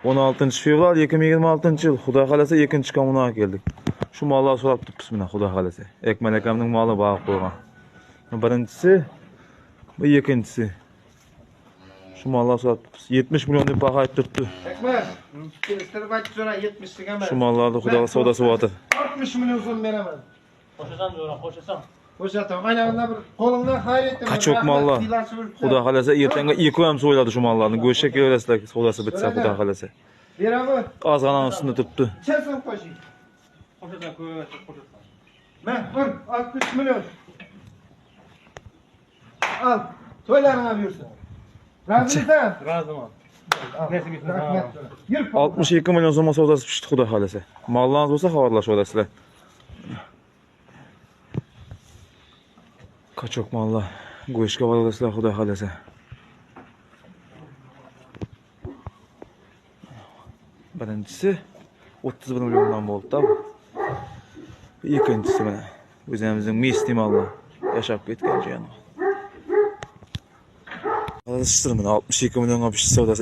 16-fevral 2026-yıl Xudo xolasa 2-kommunaga keldik. Şu mallar so'rab turibmiz mana Xudo xolasa. Ekmal akamning moli bag'ib qo'ygan. Birinchisi, bu ikkinchisi. Şu mallar so'rab turibmiz. 70 million deb baho aytib turibdi. Ekmal, kelishtirib aytib so'ra 70 ga emas. Şu mallarni Xudo xolasa savdosi bo'lyapti. 60 million so'm beraman. Qo'shasan zo'ra, qo'shasan. Qo'shatam. Aynan bir qo'lingdan xayr etdim. Qachoq mallar. Xudo xolasa ertangi ikki so'yladi şu mallarni. Go'shtga kelaverasizlar, savdosi bitsa Xudo xolasa. Beraman. Ozg'anan ustida turibdi. Chesom qo'shing. Qo'shasan, ko'rmaysan, qo'shasan. Men 60 million. Al. To'ylaringga buyursin. Razimisan? Roziman. Rahmat. Yur. 62 million so'm savdosi pishdi Xudo xolasa. Mollariniz bo'lsa xabarlashib olasizlar. Qachoq mallar. Go'shtga olasizlar Xudo xolasa. Birinchisi 31 milliondan bo'ldi-da. Ikkinchisi mana o'zimizning Messi mallar yashab ketgan joyim. Hozir 62 millionga pishdi savdosi.